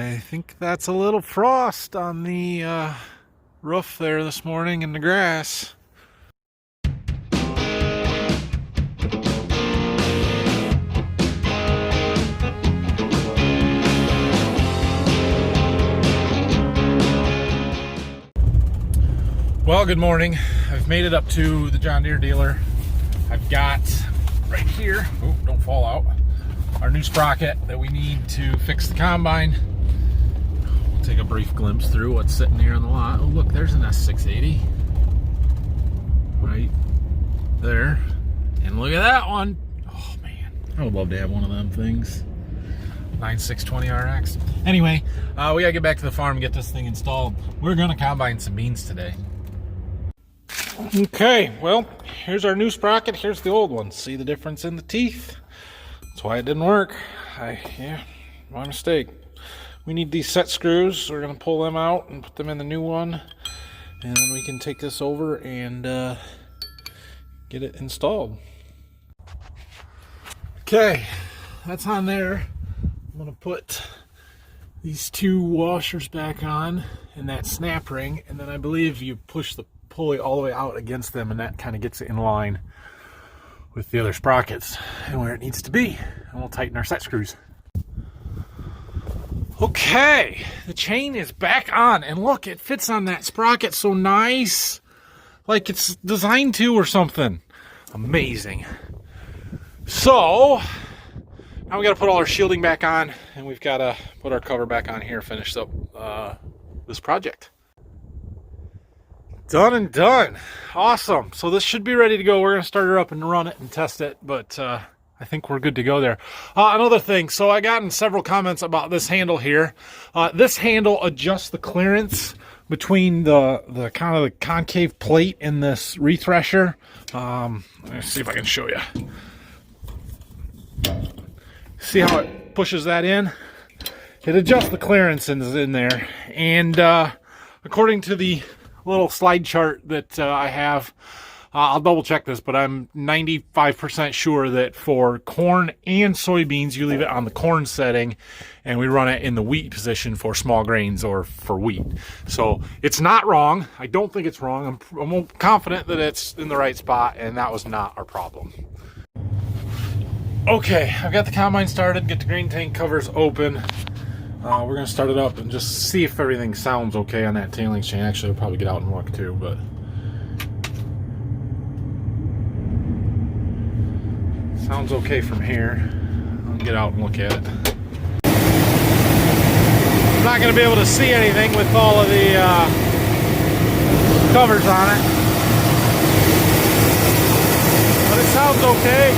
I think that's a little frost on the roof there this morning in the grass. Well, good morning. I've made it up to the John Deere dealer. I've got right here, oh, don't fall out, our new sprocket that we need to fix the combine. We'll take a brief glimpse through what's sitting here on the lot. Oh, look, there's an S680 right there. And look at that one. Oh, man, I would love to have one of them things. 9620RX. Anyway, we gotta get back to the farm and get this thing installed. We're gonna combine some beans today. Okay, well, here's our new sprocket. Here's the old one. See the difference in the teeth? That's why it didn't work. Yeah, my mistake. We need these set screws. We're going to pull them out and put them in the new one. And then we can take this over and get it installed. Okay, that's on there. I'm going to put these two washers back on and that snap ring. And then I believe you push the pulley all the way out against them, and that kind of gets it in line with the other sprockets and where it needs to be. And we'll tighten our set screws. Okay, the chain is back on, and look, it fits on that sprocket so nice, like it's designed to or something. Amazing. So now we got to put all our shielding back on, and we've got to put our cover back on here, finish up this project. Done and done. Awesome. So this should be ready to go. We're going to start her up and run it and test it, but I think we're good to go there. Another thing, so I gotten several comments about this handle here. This handle adjusts the clearance between the kind of the concave plate in this rethresher. Let me see if I can show you. See how it pushes that in? It adjusts the clearance in there, and according to the little slide chart that I have, I'll double check this, but I'm 95% sure that for corn and soybeans, you leave it on the corn setting and we run it in the wheat position for small grains or for wheat. So it's not wrong. I don't think it's wrong. I'm confident that it's in the right spot, and that was not our problem. Okay, I've got the combine started, get the grain tank covers open. We're going to start it up and just see if everything sounds okay on that tailings chain. Actually, I'll probably get out and look too, but sounds okay from here. I'll get out and look at it. I'm not going to be able to see anything with all of the covers on it, but it sounds okay.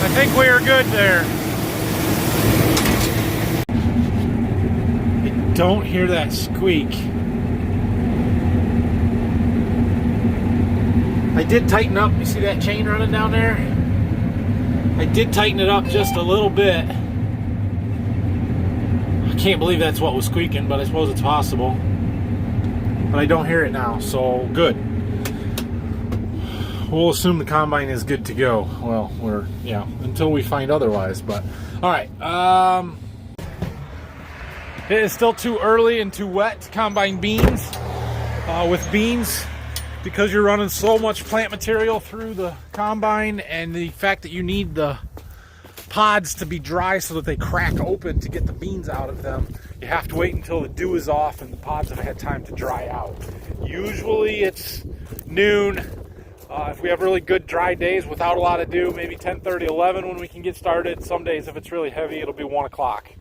I think we are good there. Don't hear that squeak. I did tighten up. You see that chain running down there? I did tighten it up just a little bit. I can't believe that's what was squeaking, but I suppose it's possible. But I don't hear it now, so good. We'll assume the combine is good to go. Well, until we find otherwise, but all right. It is still too early and too wet to combine beans. With beans, because you're running so much plant material through the combine, and the fact that you need the pods to be dry so that they crack open to get the beans out of them, you have to wait until the dew is off and the pods have had time to dry out. Usually it's noon. If we have really good dry days without a lot of dew, maybe 10:30, 11 when we can get started. Some days, if it's really heavy, it'll be 1 o'clock.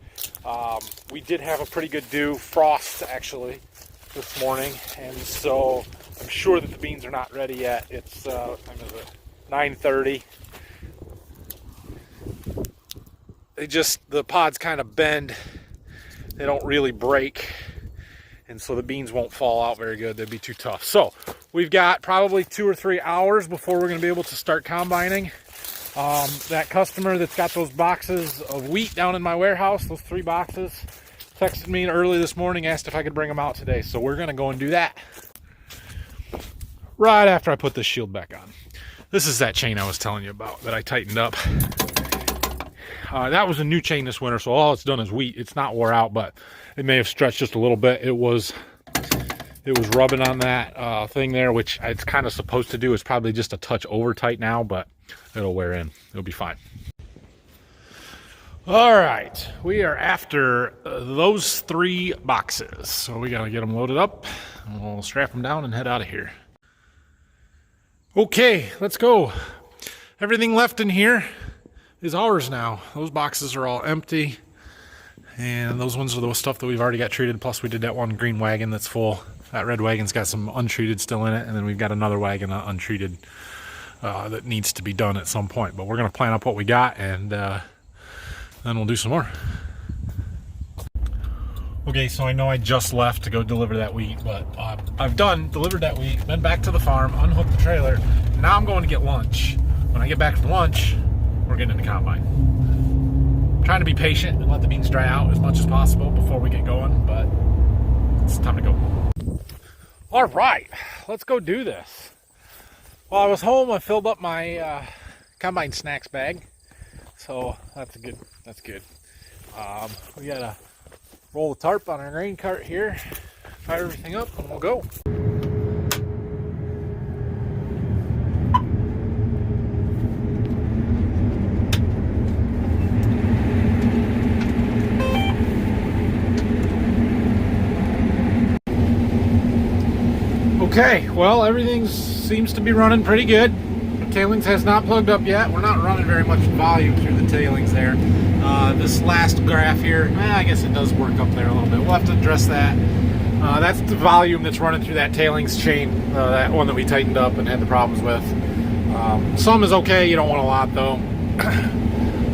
We did have a pretty good dew, frost actually, this morning, and so I'm sure that the beans are not ready yet. It's what time is it? 9:30. The pods kind of bend. They don't really break, and so the beans won't fall out very good. They'd be too tough. So we've got probably 2 or 3 hours before we're going to be able to start combining. That customer that's got those boxes of wheat down in my warehouse, those 3 boxes, texted me early this morning, asked if I could bring them out today. So we're going to go and do that right after I put this shield back on. This is that chain I was telling you about that I tightened up. That was a new chain this winter, so all it's done is wheat. It's not wore out, but it may have stretched just a little bit. It was rubbing on that thing there, which it's kind of supposed to do. It's probably just a touch over tight now, but it'll wear in. It'll be fine. All right, we are after those 3 boxes. So we got to get them loaded up. And we'll strap them down and head out of here. Okay, let's go. Everything left in here is ours now. Those boxes are all empty. And those ones are the stuff that we've already got treated. Plus we did that one green wagon that's full. That red wagon's got some untreated still in it. And then we've got another wagon untreated that needs to be done at some point. But we're going to plan up what we got, and then we'll do some more. Okay, so I know I just left to go deliver that wheat, but I've delivered that wheat, been back to the farm, unhooked the trailer. Now I'm going to get lunch. When I get back from lunch, we're getting in the combine. I'm trying to be patient and let the beans dry out as much as possible before we get going, but it's time to go. All right, let's go do this. While I was home, I filled up my combine snacks bag, so that's good. We gotta roll the tarp on our grain cart here, fire everything up, and we'll go. Okay, well, everything seems to be running pretty good. The tailings has not plugged up yet. We're not running very much volume through the tailings there. This last graph here, I guess it does work up there a little bit. We'll have to address that. That's the volume that's running through that tailings chain, that one that we tightened up and had the problems with. Some is okay, you don't want a lot though.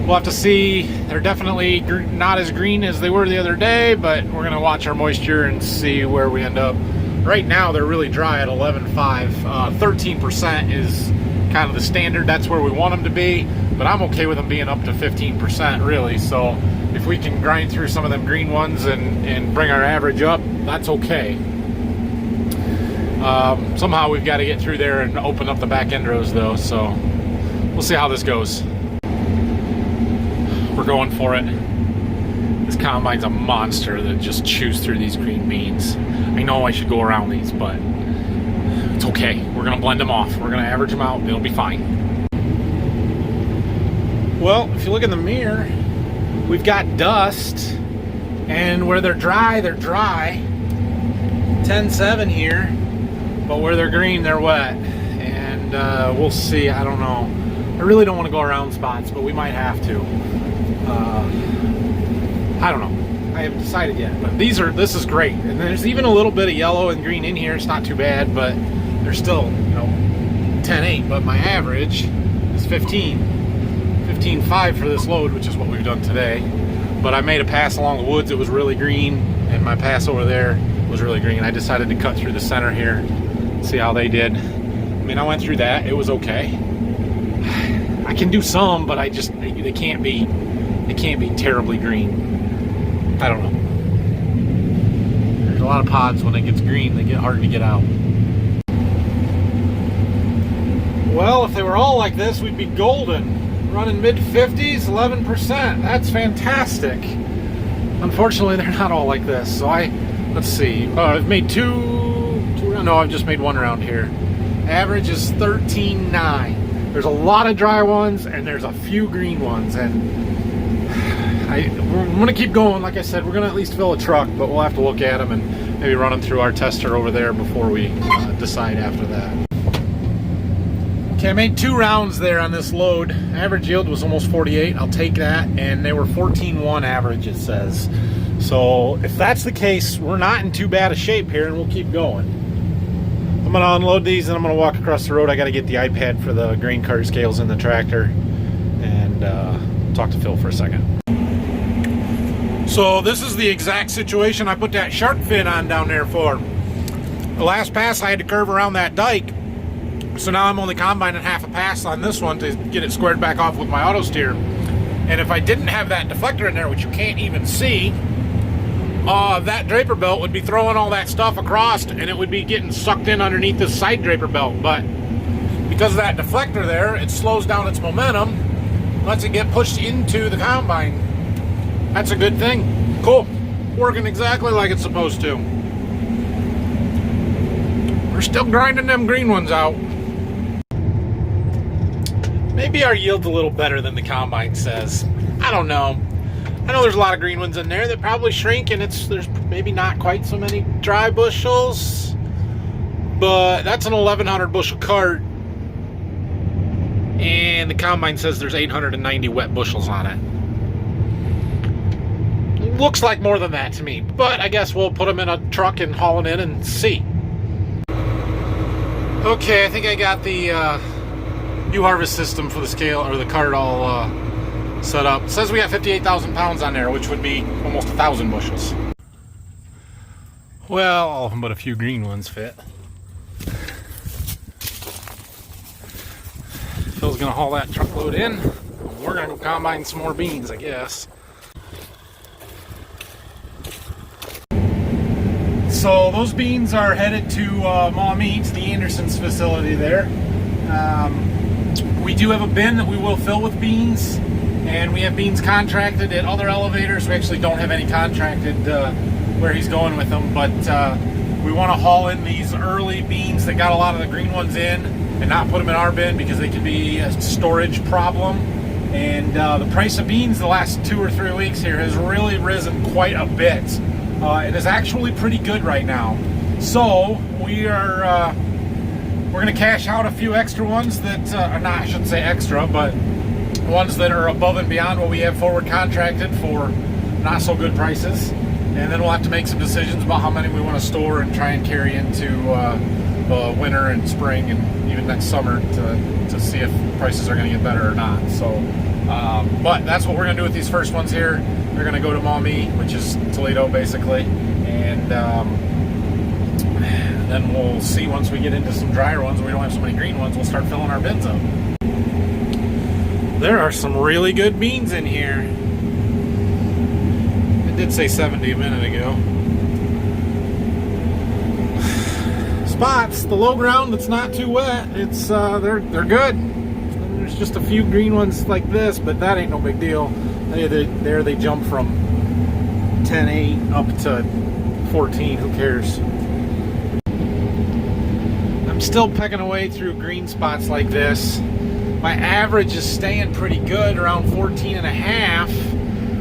We'll have to see. They're definitely not as green as they were the other day, but we're gonna watch our moisture and see where we end up. Right now they're really dry at 11.5. 13% is kind of the standard. That's where we want them to be, but I'm okay with them being up to 15% really. So if we can grind through some of them green ones and bring our average up, that's okay. Somehow we've got to get through there and open up the back end rows though, so we'll see how this goes. We're going for it. This combine's a monster that just chews through these green beans. I know I should go around these, but it's okay. We're gonna blend them off. We're gonna average them out. It'll be fine. Well, if you look in the mirror, we've got dust, and where they're dry, 10-7 here, but where they're green, they're wet. And we'll see. I don't know. I really don't want to go around spots, but we might have to. I don't know. I haven't decided yet, but this is great. And there's even a little bit of yellow and green in here. It's not too bad, but they're still, 10.8, but my average is 15.5 for this load, which is what we've done today. But I made a pass along the woods. It was really green, and my pass over there was really green. I decided to cut through the center here, see how they did. I mean, I went through that. It was okay. I can do some, but they can't be terribly green. I don't know. There's a lot of pods when it gets green, they get hard to get out. Well, if they were all like this, we'd be golden. Running mid-50s, 11%. That's fantastic. Unfortunately, they're not all like this. So let's see. I've made I've just made one round here. Average is 13.9. There's a lot of dry ones, and there's a few green ones, and we're going to keep going. Like I said, we're going to at least fill a truck, but we'll have to look at them and maybe run them through our tester over there before we decide after that. Okay, I made 2 rounds there on this load. Average yield was almost 48. I'll take that, and they were 14.1 average, it says. So if that's the case, we're not in too bad a shape here, and we'll keep going. I'm going to unload these, and I'm going to walk across the road. I got to get the iPad for the grain cart scales in the tractor, and talk to Phil for a second. So this is the exact situation I put that shark fin on down there for. The last pass I had to curve around that dike, so now I'm only combining half a pass on this one to get it squared back off with my auto steer. And if I didn't have that deflector in there, which you can't even see, that draper belt would be throwing all that stuff across, and it would be getting sucked in underneath this side draper belt. But because of that deflector there, it slows down its momentum, lets it get pushed into the combine. That's a good thing. Cool. Working exactly like it's supposed to. We're still grinding them green ones out. Maybe our yield's a little better than the combine says. I don't know. I know there's a lot of green ones in there that probably shrink, and there's maybe not quite so many dry bushels, but that's an 1,100 bushel cart, and the combine says there's 890 wet bushels on it. Looks like more than that to me, but I guess we'll put them in a truck and haul it in and see. Okay, I think I got the U-Harvest system for the scale, or the cart, all set up. It says we got 58,000 pounds on there, which would be almost 1,000 bushels. Well, all of them but a few green ones fit. Phil's gonna haul that truckload in. We're gonna go combine some more beans, I guess. So those beans are headed to Maumee, to the Anderson's facility there. We do have a bin that we will fill with beans, and we have beans contracted at other elevators. We actually don't have any contracted where he's going with them, but we want to haul in these early beans that got a lot of the green ones in and not put them in our bin because they could be a storage problem. And the price of beans the last 2 or 3 weeks here has really risen quite a bit. It is actually pretty good right now. So we're going to cash out a few extra ones that are not, I shouldn't say extra, but ones that are above and beyond what we have forward contracted for not so good prices. And then we'll have to make some decisions about how many we want to store and try and carry into the winter and spring and even next summer to see if prices are going to get better or not. So, but that's what we're going to do with these first ones here. They're going to go to Maumee, which is Toledo basically, and then we'll see once we get into some drier ones and we don't have so many green ones, we'll start filling our bins up. There are some really good beans in here. It did say 70 a minute ago. Spots, the low ground that's not too wet, it's they're good. There's just a few green ones like this, but that ain't no big deal. They jump from 10.8 up to 14, who cares? I'm still pecking away through green spots like this. My average is staying pretty good, around 14 and a half,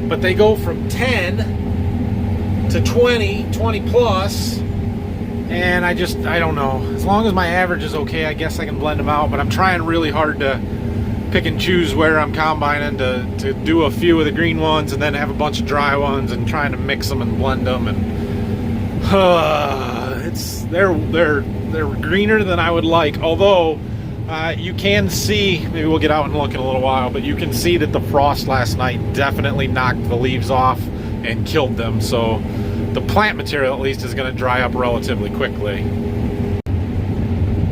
but they go from 10 to 20, 20 plus, and I don't know. As long as my average is okay, I guess I can blend them out, but I'm trying really hard to pick and choose where I'm combining to do a few of the green ones and then have a bunch of dry ones and trying to mix them and blend them, and they're greener than I would like, although you can see, maybe we'll get out and look in a little while, but you can see that the frost last night definitely knocked the leaves off and killed them, so the plant material at least is going to dry up relatively quickly.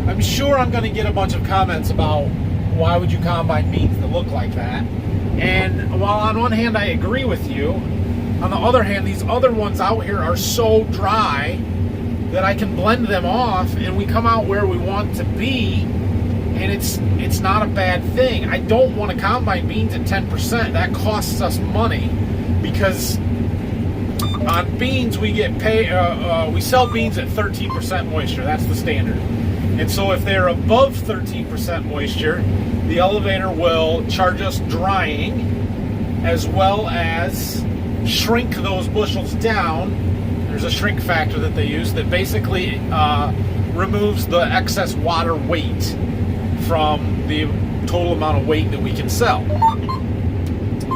I'm sure I'm going to get a bunch of comments about why would you combine beans that look like that, and while on one hand I agree with you, on the other hand these other ones out here are so dry that I can blend them off and we come out where we want to be, and it's not a bad thing. I don't want to combine beans at 10%. That costs us money, because on beans we get we sell beans at 13% moisture. That's the standard. And so if they're above 13% moisture, the elevator will charge us drying as well as shrink those bushels down. There's a shrink factor that they use that basically removes the excess water weight from the total amount of weight that we can sell.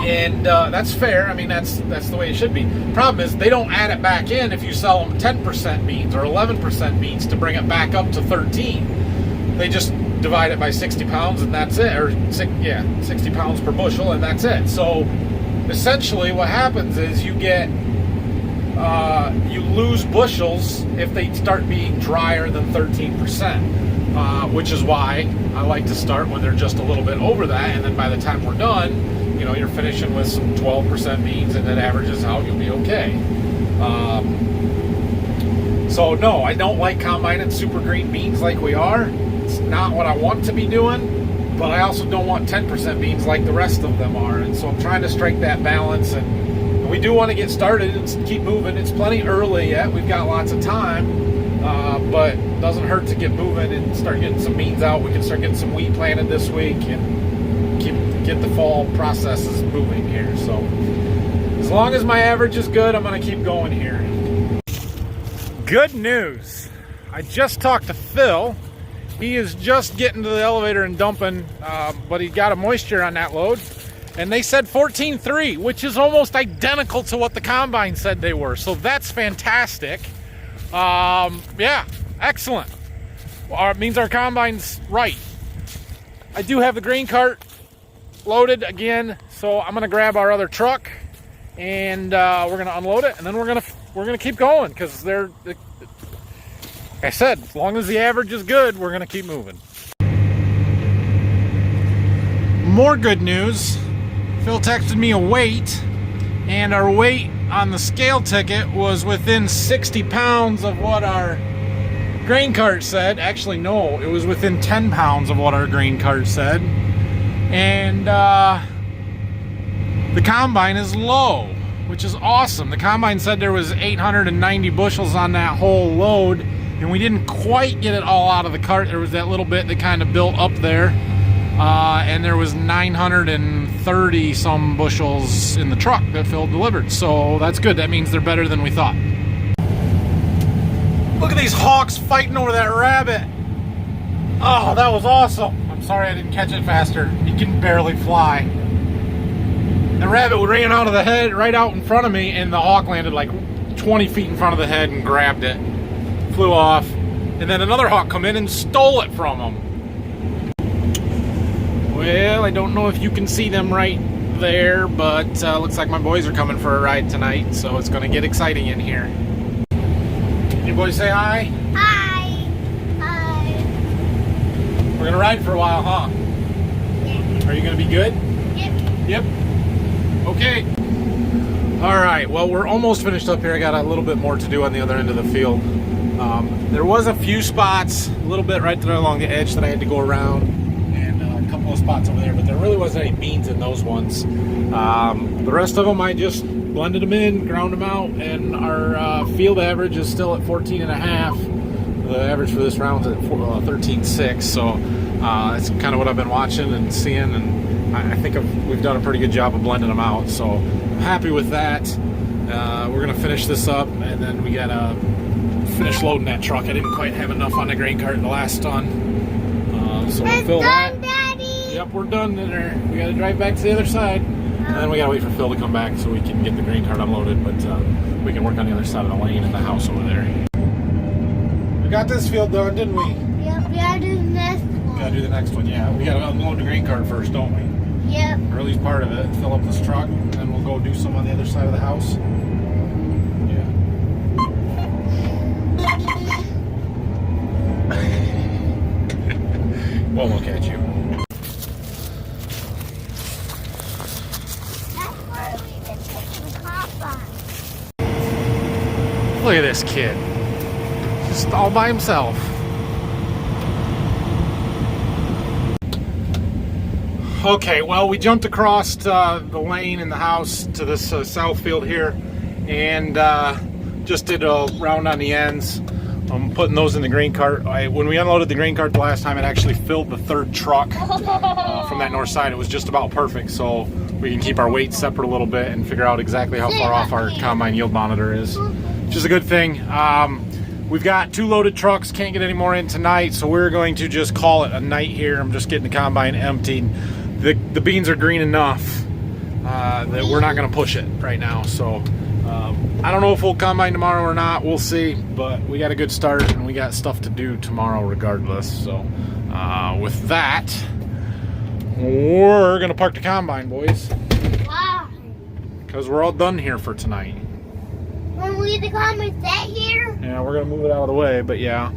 And that's fair. I mean, that's the way it should be. Problem is, they don't add it back in if you sell them 10% beans or 11% beans to bring it back up to 13. They just divide it by 60 pounds and that's it, or 60 pounds per bushel and that's it. So essentially what happens is you get you lose bushels if they start being drier than 13%, which is why I like to start when they're just a little bit over that, and then by the time we're done, you know, you're finishing with some 12% beans and that averages out, you'll be okay. So no, I don't like combining super green beans like we are. It's not what I want to be doing. but I also don't want 10% beans like the rest of them are. And so I'm trying to strike that balance, and we do want to get started and keep moving. It's plenty early yet. We've got lots of time, but it doesn't hurt to get moving and start getting some beans out. We can start getting some wheat planted this week and get the fall processes moving here. So as long as my average is good, I'm going to keep going here. Good news. I just talked to Phil. He is just getting to the elevator and dumping, but he got a moisture on that load. And they said 14.3, which is almost identical to what the combine said they were. So that's fantastic. Yeah, excellent. Well, it means our combine's right. I do have the grain cart loaded again, so I'm gonna grab our other truck and we're gonna unload it, and then we're gonna keep going, because like I said, as long as the average is good, we're gonna keep moving. More good news. Phil texted me a weight, and our weight on the scale ticket was within 60 pounds of what our grain cart said. Actually, no, it was within 10 pounds of what our grain cart said. And the combine is low, which is awesome. The combine said there was 890 bushels on that whole load, and we didn't quite get it all out of the cart. There was that little bit that kind of built up there, and there was 930 some bushels in the truck that Phil delivered. So that's good. That means they're better than we thought. Look at these hawks fighting over that rabbit. Oh, that was awesome. I'm sorry I didn't catch it faster. He can barely fly. The rabbit ran out of the head right out in front of me, and the hawk landed like 20 feet in front of the head and grabbed it. Flew off. And then another hawk come in and stole it from him. Well, I don't know if you can see them right there, but looks like my boys are coming for a ride tonight, so it's going to get exciting in here. You boys say hi? Hi. Hi. We're going to ride for a while, huh? Yeah. Are you going to be good? Yep. Yep. Okay. All right. Well, we're almost finished up here. I got a little bit more to do on the other end of the field. There was a few spots, a little bit right there along the edge that I had to go around, and a couple of spots over there, but there really wasn't any beans in those ones. The rest of them, I just blended them in, ground them out, and our field average is still at 14.5. The average for this round is at 13.6, so that's kind of what I've been watching and seeing, and I think we've done a pretty good job of blending them out, so I'm happy with that. We're going to finish this up, and then we got to finish loading that truck. I didn't quite have enough on the grain cart the last ton, so we'll fill that. Daddy. Yep, we're done there. We got to drive back to the other side, and then we got to wait for Phil to come back so we can get the grain cart unloaded, but we can work on the other side of the lane in the house over there. We got this field done, didn't we? Yep, we gotta do the next one. We got to do the next one, yeah. We got to unload the grain cart first, don't we? Yep. Or at least part of it. Fill up this truck, and then we'll go do some on the other side of the house. We'll look at you. That's where we can take the combine. Look at this kid. Just all by himself. Okay, well, we jumped across the lane in the house to this south field here, and just did a round on the ends. I'm putting those in the grain cart. When we unloaded the grain cart the last time, it actually filled the third truck from that north side. It was just about perfect, so we can keep our weights separate a little bit and figure out exactly how far off our combine yield monitor is, which is a good thing. We've got 2 loaded trucks, can't get any more in tonight, so we're going to just call it a night here. I'm just getting the combine emptied. The beans are green enough that we're not going to push it right now, so I don't know if we'll combine tomorrow or not. We'll see, but we got a good start and we got stuff to do tomorrow regardless. So with that, we're gonna park the combine, boys. Why? Because we're all done here for tonight. When we the combine sit here? Yeah, we're gonna move it out of the way, but yeah.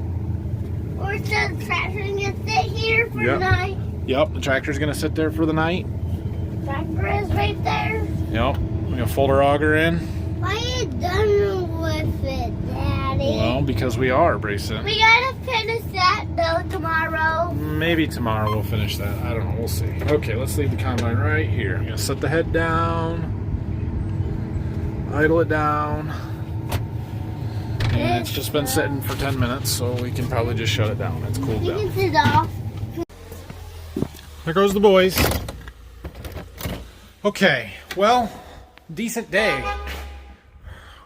Or the tractor gonna sit here for the night? Yep, the tractor's gonna sit there for the night. Tractor is right there. Yep, we're gonna fold our auger in. Why are you done with it, Daddy? Well, because we are, Brayson. We gotta finish that though tomorrow. Maybe tomorrow we'll finish that. I don't know. We'll see. Okay, let's leave the combine right here. I'm gonna set the head down, idle it down, and it's just been sitting for 10 minutes, so we can probably just shut it down. It's cooled You down. can sit off. There goes the boys. Okay, well, decent day.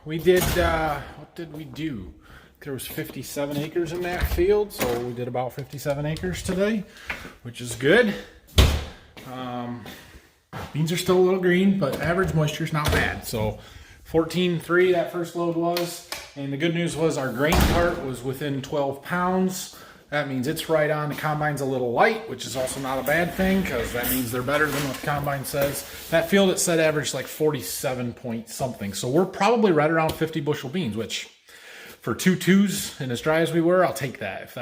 We did, what did we do? There was 57 acres in that field, so we did about 57 acres today, which is good. Beans are still a little green, but average moisture is not bad. So 14.3 that first load was, and the good news was our grain cart was within 12 pounds. That means it's right on. The combine's a little light, which is also not a bad thing because that means they're better than what the combine says. That field, it said average like 47 point something. So we're probably right around 50 bushel beans, which for 2.2s and as dry as we were, I'll take that. If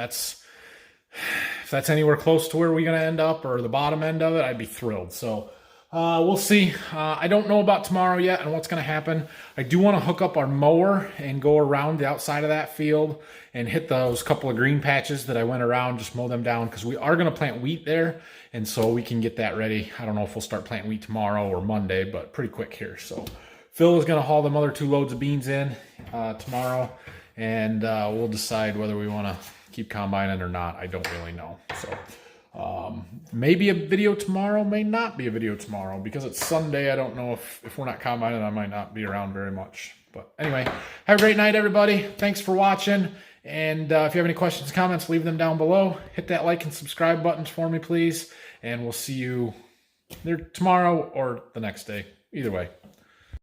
that's anywhere close to where we're going to end up or the bottom end of it, I'd be thrilled. So we'll see. I don't know about tomorrow yet and what's going to happen. I do want to hook up our mower and go around the outside of that field and hit those couple of green patches that I went around, just mow them down because we are going to plant wheat there. And so we can get that ready. I don't know if we'll start planting wheat tomorrow or Monday, but pretty quick here. So Phil is going to haul them other 2 loads of beans in tomorrow. And we'll decide whether we want to keep combining or not. I don't really know. So maybe a video tomorrow, may not be a video tomorrow because it's Sunday. I don't know if we're not combining, I might not be around very much. But anyway, have a great night, everybody. Thanks for watching. And if you have any questions, comments, leave them down below. Hit that like and subscribe buttons for me, please. And we'll see you there tomorrow or the next day. Either way.